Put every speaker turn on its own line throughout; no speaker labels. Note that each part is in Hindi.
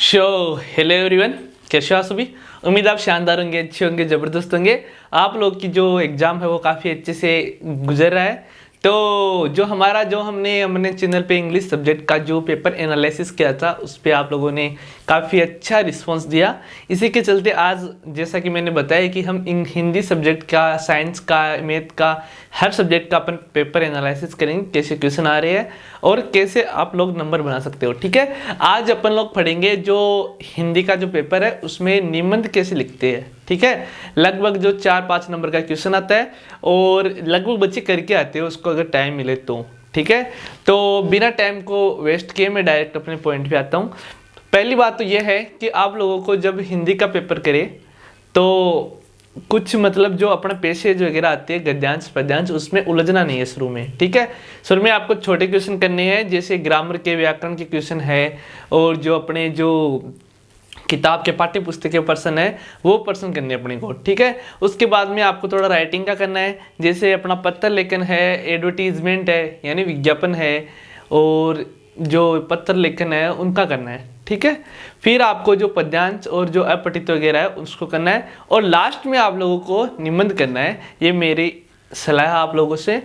शो हेलो एवरीवन, कैसे हो आप सभी। उम्मीद आप शानदार होंगे, अच्छे होंगे, ज़बरदस्त होंगे। आप लोग की जो एग्ज़ाम है वो काफ़ी अच्छे से गुजर रहा है। तो जो हमने चैनल पे इंग्लिश सब्जेक्ट का जो पेपर एनालिसिस किया था उस पे आप लोगों ने काफ़ी अच्छा रिस्पांस दिया। इसी के चलते आज जैसा कि मैंने बताया कि हम हिंदी सब्जेक्ट का, साइंस का, मैथ का, हर सब्जेक्ट का अपन पेपर एनालिसिस करेंगे, कैसे क्वेश्चन आ रहे हैं और कैसे आप लोग नंबर बना सकते हो। ठीक है, आज अपन लोग पढ़ेंगे जो हिंदी का जो पेपर है उसमें निबंध कैसे लिखते हैं। ठीक है, लगभग जो 4-5 नंबर का क्वेश्चन आता है और लगभग बच्चे करके आते हैं उसको अगर टाइम मिले तो। ठीक है, तो बिना टाइम को वेस्ट किए मैं डायरेक्ट अपने पॉइंट पे आता हूँ। पहली बात तो यह है कि आप लोगों को जब हिंदी का पेपर करें तो कुछ मतलब जो अपना पेशेज वगैरह आते हैं, गद्यांश पद्यांश, उसमें उलझना नहीं है शुरू में। ठीक है, शुरू में आपको छोटे क्वेश्चन करने हैं, जैसे ग्रामर के, व्याकरण के क्वेश्चन है और जो अपने जो किताब के पाठ्य पुस्तक के पर्सन है वो पर्सन करने अपने को। ठीक है, उसके बाद में आपको थोड़ा राइटिंग का करना है, जैसे अपना पत्र लेखन है, एडवर्टीजमेंट है यानी विज्ञापन है, और जो पत्र लेखन है उनका करना है। ठीक है, फिर आपको जो पद्यांश और जो अपठित वगैरह है उसको करना है, और लास्ट में आप लोगों को निबंध करना है। ये मेरी सलाह है आप लोगों से,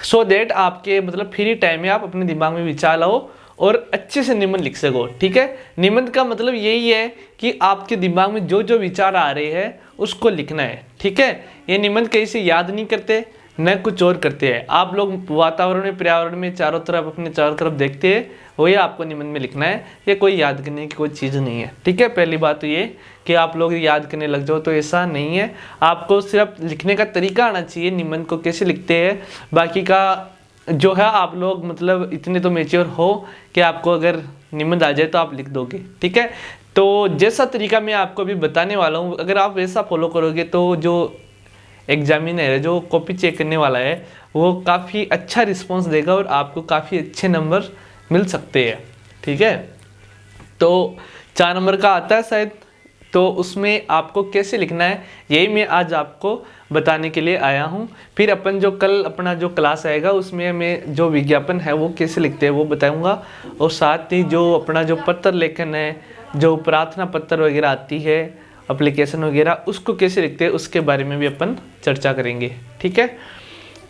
सो दैट आपके मतलब फ्री टाइम में आप अपने दिमाग में विचार लाओ और अच्छे से निबंध लिख सको। ठीक है, निबंध का मतलब यही है कि आपके दिमाग में जो जो विचार आ रहे हैं उसको लिखना है। ठीक है, ये निबंध कहीं से याद नहीं करते न कुछ और करते हैं। आप लोग वातावरण में, पर्यावरण में चारों तरफ, अपने चारों तरफ देखते हैं, वही आपको निबंध में लिखना है। ये कोई याद करने की कोई चीज़ नहीं है। ठीक है, पहली बात तो ये कि आप लोग याद करने लग जाओ तो ऐसा नहीं है। आपको सिर्फ लिखने का तरीका आना चाहिए, निबंध को कैसे लिखते हैं। बाकी का जो है आप लोग मतलब इतने तो मेच्योर हो कि आपको अगर निबंध आ जाए तो आप लिख दोगे। ठीक है, तो जैसा तरीका मैं आपको अभी बताने वाला हूँ, अगर आप वैसा फॉलो करोगे तो जो एग्जामिनर है, जो कॉपी चेक करने वाला है, वो काफ़ी अच्छा रिस्पॉन्स देगा और आपको काफ़ी अच्छे नंबर मिल सकते हैं। ठीक है, तो 4 नंबर का आता है शायद, तो उसमें आपको कैसे लिखना है यही मैं आज आपको बताने के लिए आया हूँ। फिर अपन जो कल अपना जो क्लास आएगा उसमें मैं जो विज्ञापन है वो कैसे लिखते हैं वो बताऊँगा, और साथ ही जो अपना जो पत्र लेखन है, जो प्रार्थना पत्र वगैरह आती है, एप्लीकेशन वगैरह, उसको कैसे लिखते हैं उसके बारे में भी अपन चर्चा करेंगे। ठीक है,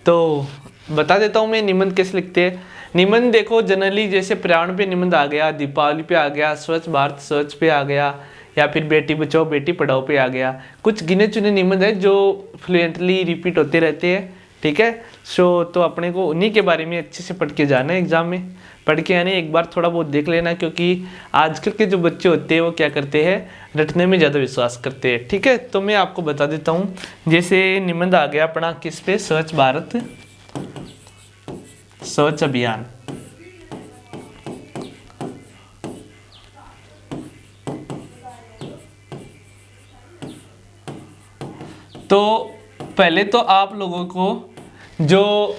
तो बता देता हूँ मैं निबंध कैसे लिखते हैं। निबंध देखो, जनरली जैसे पर्यावरण पे निबंध आ गया, दीपावली पे आ गया, स्वच्छ भारत स्वच्छ पे आ गया, या फिर बेटी बचाओ बेटी पढ़ाओ पे आ गया। कुछ गिने चुने निबंध है जो फ्लुएंटली रिपीट होते रहते हैं। ठीक है, सो तो अपने को उन्हीं के बारे में अच्छे से पढ़ के जाना है। एग्जाम में पढ़ के यानी एक बार थोड़ा बहुत देख लेना, क्योंकि आजकल के जो बच्चे होते हैं वो क्या करते हैं, रटने में ज़्यादा विश्वास करते हैं। ठीक है, तो मैं आपको बता देता हूँ। जैसे निबंध आ गया अपना किस पे, स्वच्छ भारत स्वच्छ अभियान। तो पहले तो आप लोगों को जो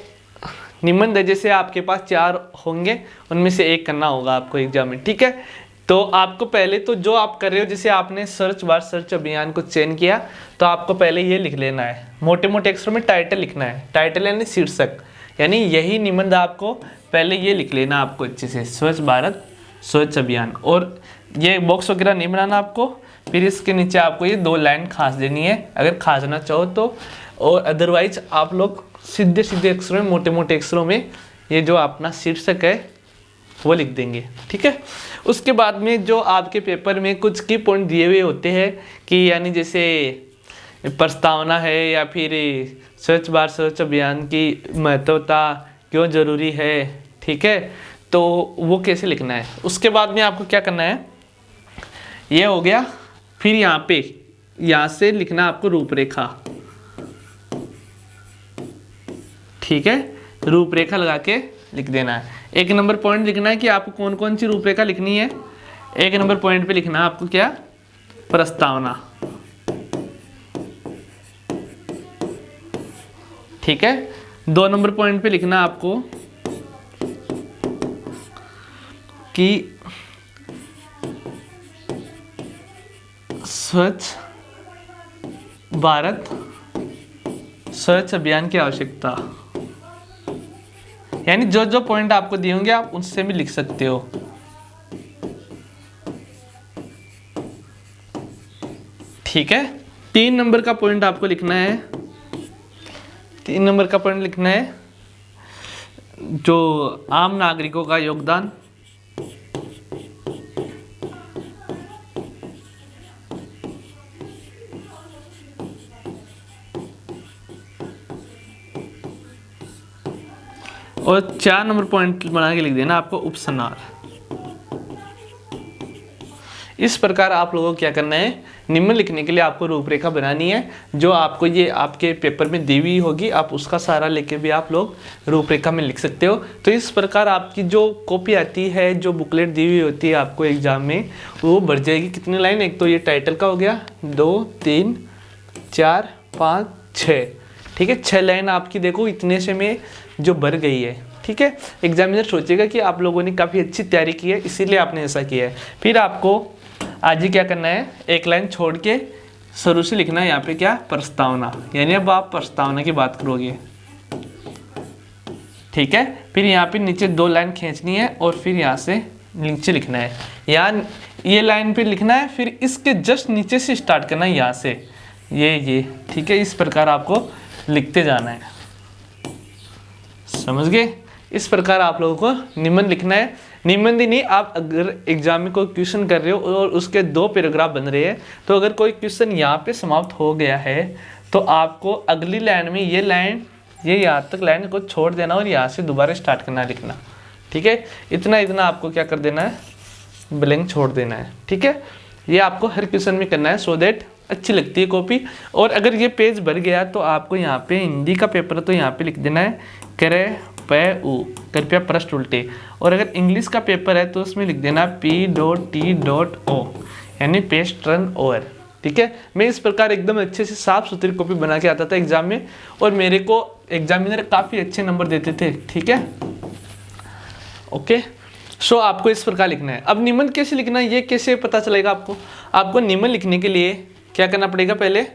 निबंध है, जैसे आपके पास 4 होंगे उनमें से एक करना होगा आपको एग्जाम में। ठीक है, तो आपको पहले तो जो आप कर रहे हो, जैसे आपने स्वच्छ भारत स्वच्छ अभियान को चयन किया तो आपको पहले ये लिख लेना है, मोटे मोटे अक्षरों में टाइटल लिखना है। टाइटल यानी शीर्षक, यानी यही निबंध आपको पहले ये लिख लेना आपको अच्छे से, स्वच्छ भारत स्वच्छ अभियान। और ये बॉक्स वगैरह नहीं बनाना आपको। फिर इसके नीचे आपको ये 2 लाइन खास देनी है अगर खासना चाहो तो, और अदरवाइज आप लोग सीधे सीधे अक्षरों में, मोटे मोटे अक्षरों में ये जो अपना शीर्षक है वो लिख देंगे। ठीक है, उसके बाद में जो आपके पेपर में कुछ की पॉइंट दिए हुए होते हैं कि यानी जैसे प्रस्तावना है या फिर स्वच्छ भारत स्वच्छ अभियान की महत्वता क्यों जरूरी है। ठीक है, तो वो कैसे लिखना है। उसके बाद में आपको क्या करना है, ये हो गया। फिर यहाँ से लिखना आपको रूपरेखा। ठीक है, रूपरेखा लगा के लिख देना है। 1 नंबर पॉइंट लिखना है कि आपको कौन कौन सी रूपरेखा लिखनी है। 1 नंबर पॉइंट पे लिखना है आपको क्या, प्रस्तावना। ठीक है, 2 नंबर पॉइंट पे लिखना आपको कि स्वच्छ भारत स्वच्छ अभियान की आवश्यकता, यानी जो जो पॉइंट आपको दिए होंगे आप उनसे भी लिख सकते हो। ठीक है। 3 नंबर का पॉइंट आपको लिखना है, 3 नंबर का पॉइंट लिखना है जो आम नागरिकों का योगदान, और 4 नंबर पॉइंट बना के लिख देना आपको उपसनार। इस प्रकार आप लोगों को क्या करना है, निम्न लिखने के लिए आपको रूपरेखा बनानी है, जो आपको ये आपके पेपर में दी हुई होगी, आप उसका सहारा लेके भी आप लोग रूपरेखा में लिख सकते हो। तो इस प्रकार आपकी जो कॉपी आती है, जो बुकलेट दी हुई होती है आपको एग्जाम में, वो बढ़ जाएगी। कितनी लाइन, एक तो ये टाइटल का हो गया, 2 3 4 5 6, ठीक है। 6 लाइन आपकी देखो इतने से में जो भर गई है, ठीक है। एग्जामिनर सोचेगा कि आप लोगों ने काफ़ी अच्छी तैयारी की है, इसीलिए आपने ऐसा किया है। फिर आपको आज ही क्या करना है, एक लाइन छोड़ के शुरू से लिखना है यहाँ पे क्या, प्रस्तावना, यानी अब आप प्रस्तावना की बात करोगे, ठीक है। फिर यहाँ पे नीचे 2 लाइन खींचनी है और फिर यहाँ से नीचे लिखना है, यहाँ ये लाइन पे लिखना है, फिर इसके जस्ट नीचे से स्टार्ट करना है, यहाँ से ये, ठीक है। इस प्रकार आपको लिखते जाना है, समझ गए। इस प्रकार आप लोगों को निबंध लिखना है। निबंध ही नहीं, आप अगर एग्जाम में कोई क्वेश्चन कर रहे हो और उसके 2 पैराग्राफ बन रहे हैं, तो अगर कोई क्वेश्चन यहाँ पे समाप्त हो गया है तो आपको अगली लाइन में ये लाइन, ये यहाँ तक लाइन को छोड़ देना और यहाँ से दोबारा स्टार्ट करना लिखना, ठीक है। इतना आपको क्या कर देना है, ब्लैंक छोड़ देना है, ठीक है। ये आपको हर क्वेश्चन में करना है, सो दैट अच्छी लगती है कॉपी। और अगर ये पेज भर गया तो आपको यहाँ पे हिंदी का पेपर है तो यहाँ पे लिख देना है कृपया पृष्ठ उल्टे। और अगर इंग्लिश का पेपर है तो उसमें लिख देना P.T.O, यानी पेज टर्न ओवर, ठीक है। मैं इस प्रकार एकदम अच्छे से साफ सुथरी कॉपी बना के आता था एग्जाम में, और मेरे को एग्जामिनर काफ़ी अच्छे नंबर देते थे, ठीक है। ओके, सो आपको इस प्रकार लिखना है। अब निबंध कैसे लिखना है, ये कैसे पता चलेगा आपको। आपको निबंध लिखने के लिए क्या करना पड़ेगा, पहले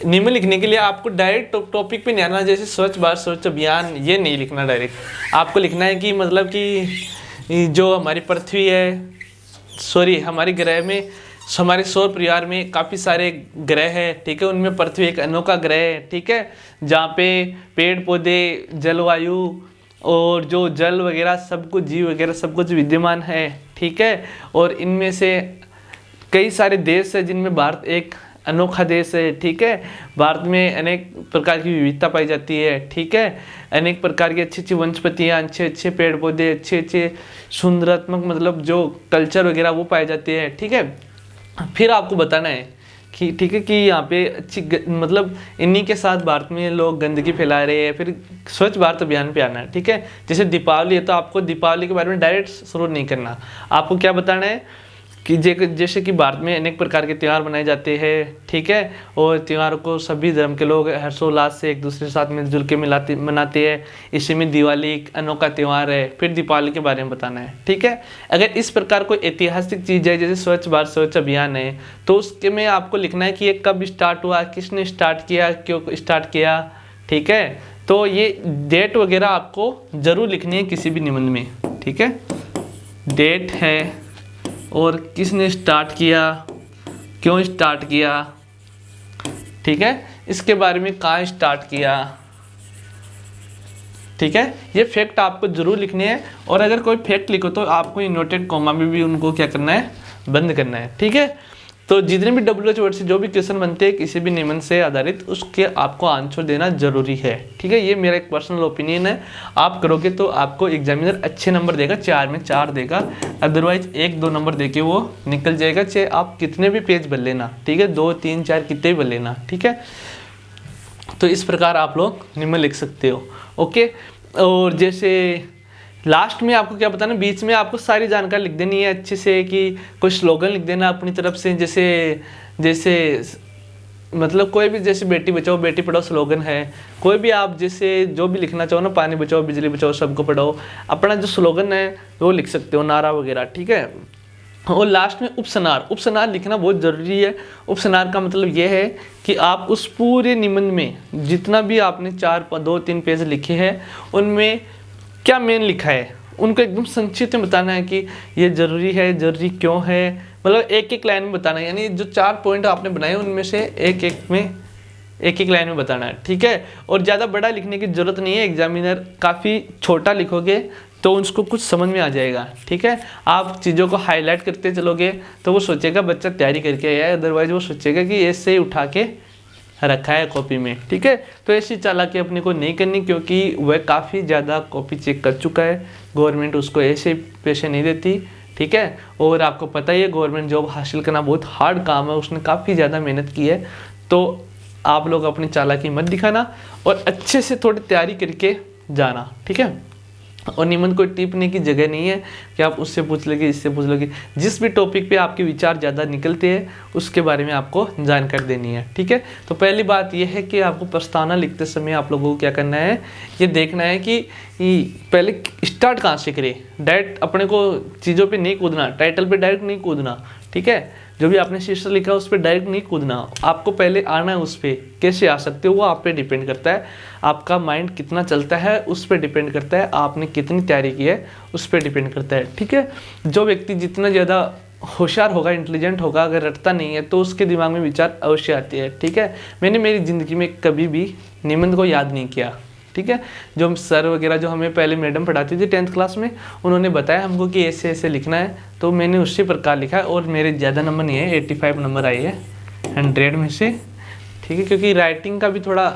निबंध लिखने के लिए आपको डायरेक्ट टॉपिक पे नहीं आना, जैसे स्वच्छ भारत स्वच्छ अभियान, ये नहीं लिखना डायरेक्ट। आपको लिखना है कि मतलब कि जो हमारी पृथ्वी है, सॉरी हमारे ग्रह में, हमारे सौर परिवार में काफ़ी सारे ग्रह हैं, ठीक है। उनमें पृथ्वी एक अनोखा ग्रह है, ठीक है, जहाँ पे पेड़ पौधे, जलवायु और जो जल वगैरह सब कुछ, जीव वगैरह सब कुछ विद्यमान है, ठीक है। और इनमें से कई सारे देश है जिनमें भारत एक अनोखा देश है, ठीक है। भारत में अनेक प्रकार की विविधता पाई जाती है, ठीक है। अनेक प्रकार की अच्छी अच्छी वनस्पतियाँ, अच्छे अच्छे पेड़ पौधे, अच्छे अच्छे सुंदरात्मक मतलब जो कल्चर वगैरह वो पाए जाते हैं, ठीक है। फिर आपको बताना है कि ठीक है कि यहाँ पे अच्छी मतलब इन्हीं के साथ भारत में लोग गंदगी फैला रहे हैं। फिर स्वच्छ भारत अभियान पे आना है, ठीक है। जैसे दीपावली है तो आपको दीपावली के बारे में डायरेक्ट शुरू नहीं करना, आपको क्या बताना है कि जैसे कि भारत में अनेक प्रकार के त्यौहार मनाए जाते हैं, ठीक है। और त्योहारों को सभी धर्म के लोग हर्षोल्लास से एक दूसरे के साथ मिलजुल के मनाते हैं। इसी में दिवाली एक अनोखा त्यौहार है। फिर दीपावली के बारे में बताना है, ठीक है। अगर इस प्रकार कोई ऐतिहासिक चीज़ है जैसे स्वच्छ भारत स्वच्छ अभियान है, तो उसके में आपको लिखना है कि ये कब स्टार्ट हुआ, किसने स्टार्ट किया, क्यों स्टार्ट किया, ठीक है। तो ये डेट वगैरह आपको जरूर लिखनी है किसी भी निबंध में, ठीक है। डेट है और किसने स्टार्ट किया, क्यों स्टार्ट किया, ठीक है। इसके बारे में कहाँ स्टार्ट किया, ठीक है। ये फैक्ट आपको जरूर लिखने हैं। और अगर कोई फैक्ट लिखो तो आपको इनवर्टेड कॉमा में भी उनको क्या करना है, बंद करना है, ठीक है। तो जितने भी WH वर्ड से जो भी क्वेश्चन बनते हैं किसी भी निबंध से आधारित, उसके आपको आंसर देना जरूरी है, ठीक है। ये मेरा एक पर्सनल ओपिनियन है। आप करोगे तो आपको एग्जामिनर अच्छे नंबर देगा, 4 में 4 देगा, अदरवाइज 1-2 नंबर देके वो निकल जाएगा, चाहे आप कितने भी पेज भर लेना, ठीक है, 2 3 4 कितने भी भर लेना, ठीक है। तो इस प्रकार आप लोग निबंध लिख सकते हो, ओके। और जैसे लास्ट में आपको क्या बताना, बीच में आपको सारी जानकारी लिख देनी है अच्छे से, कि कोई स्लोगन लिख देना अपनी तरफ से, जैसे मतलब कोई भी, जैसे बेटी बचाओ बेटी पढ़ाओ स्लोगन है, कोई भी आप जैसे जो भी लिखना चाहो ना, पानी बचाओ बिजली बचाओ सबको पढ़ाओ, अपना जो स्लोगन है वो लिख सकते हो, नारा वगैरह, ठीक है। और लास्ट में उपसनार लिखना बहुत ज़रूरी है। उपसनार का मतलब ये है कि आप उस पूरे निबंध में जितना भी आपने 2-3 पेज लिखे हैं उनमें क्या मेन लिखा है, उनको एकदम संक्षिप्त में बताना है कि ये ज़रूरी है, ज़रूरी क्यों है, मतलब एक एक लाइन में बताना है। यानी जो 4 पॉइंट आपने बनाए उनमें से एक एक लाइन में बताना है, ठीक है। और ज़्यादा बड़ा लिखने की ज़रूरत नहीं है, एग्जामिनर काफ़ी छोटा लिखोगे तो उसको कुछ समझ में आ जाएगा, ठीक है। आप चीज़ों को हाईलाइट करते चलोगे तो वो सोचेगा बच्चा तैयारी करके आया है, अदरवाइज वो सोचेगा कि ऐसे ही उठा के रखा है कॉपी में, ठीक है। तो ऐसी चालाकी अपने को नहीं करनी, क्योंकि वह काफ़ी ज़्यादा कॉपी चेक कर चुका है, गवर्नमेंट उसको ऐसे पैसे नहीं देती, ठीक है। और आपको पता ही है गवर्नमेंट जॉब हासिल करना बहुत हार्ड काम है, उसने काफ़ी ज़्यादा मेहनत की है। तो आप लोग अपनी चालाकी मत दिखाना और अच्छे से थोड़ी तैयारी करके जाना, ठीक है। और निमन कोई टिपने की जगह नहीं है कि आप उससे पूछ लोगे, इससे पूछ लोगे। जिस भी टॉपिक पे आपके विचार ज़्यादा निकलते हैं उसके बारे में आपको जानकारी देनी है, ठीक है। तो पहली बात यह है कि आपको प्रस्तावना लिखते समय आप लोगों को क्या करना है, ये देखना है कि पहले स्टार्ट कहाँ से करें। डायरेक्ट अपने को चीज़ों पे नहीं कूदना, टाइटल पे डायरेक्ट नहीं कूदना, ठीक है। जो भी आपने शीर्षक लिखा उस पर डायरेक्ट नहीं कूदना, आपको पहले आना है उस पर। कैसे आ सकते हो वो आप पे डिपेंड करता है, आपका माइंड कितना चलता है उस पर डिपेंड करता है, आपने कितनी तैयारी की है उस पर डिपेंड करता है, ठीक है। जो व्यक्ति जितना ज़्यादा होशियार होगा, इंटेलिजेंट होगा, अगर रटता नहीं है तो उसके दिमाग में विचार अवश्य आती है, ठीक है। मैंने मेरी ज़िंदगी में कभी भी निबंध को याद नहीं किया, ठीक है। जो सर वगैरह जो हमें पहले मैडम पढ़ाती थी 10th क्लास में, उन्होंने बताया हमको कि ऐसे ऐसे लिखना है, तो मैंने उसी प्रकार लिखा है। और मेरे ज़्यादा नंबर नहीं है, 85 नंबर आए हैं 100 में से, ठीक है। क्योंकि राइटिंग का भी थोड़ा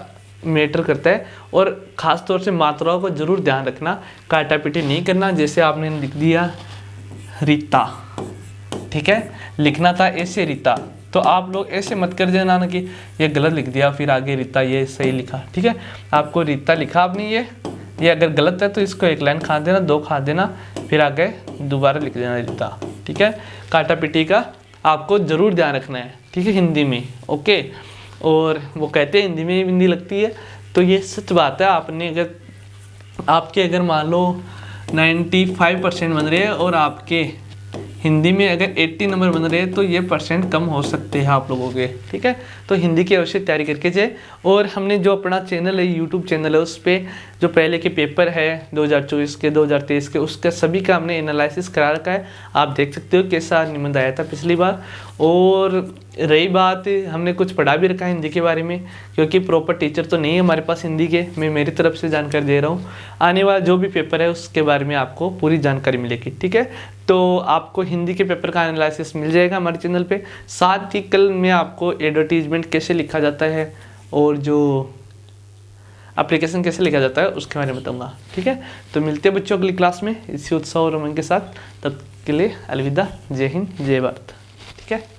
मैटर करता है, और ख़ास तौर से मात्राओं को ज़रूर ध्यान रखना, काटा पीटी नहीं करना। जैसे आपने लिख दिया रीता, ठीक है, लिखना था ऐसे रीता, तो आप लोग ऐसे मत कर देना ना कि ये गलत लिख दिया फिर आगे रीता ये सही लिखा, ठीक है। आपको रीता लिखा आपने, ये अगर गलत है तो इसको एक लाइन खा देना, 2 खा देना, फिर आगे दोबारा लिख देना रीता, ठीक है। काटा पीटी का आपको ज़रूर ध्यान रखना है, ठीक है, हिंदी में, ओके। और वो कहते हैं हिंदी में हिंदी लगती है, तो ये सच बात है। आपके अगर मान लो 95% बन रहे हैं और आपके हिंदी में अगर 80 नंबर बन रहे हैं तो ये परसेंट कम हो सकते हैं आप लोगों के, ठीक है। तो हिंदी की अवश्य तैयारी करके जाए। और हमने जो अपना चैनल है, यूट्यूब चैनल है, उस पर जो पहले के पेपर है 2024 के, 2023 के, उसका सभी का हमने एनालिसिस करा रखा है। आप देख सकते हो कैसा निबंध आया था पिछली बार। और रही बात, हमने कुछ पढ़ा भी रखा है हिंदी के बारे में, क्योंकि प्रॉपर टीचर तो नहीं है हमारे पास हिंदी के, मैं मेरी तरफ से जानकारी दे रहा हूँ। आने वाला जो भी पेपर है उसके बारे में आपको पूरी जानकारी मिलेगी, ठीक है। तो आपको हिंदी के पेपर का एनालिसिस मिल जाएगा हमारे चैनल पे। साथ ही कल मैं आपको एडवर्टीजमेंट कैसे लिखा जाता है और जो एप्लीकेशन कैसे लिखा जाता है उसके बारे में बताऊंगा, ठीक है। तो मिलते हैं बच्चों अगली क्लास में इसी उत्साह और उमंग के साथ। तब के लिए अलविदा, जय हिंद, जय भारत, ठीक है।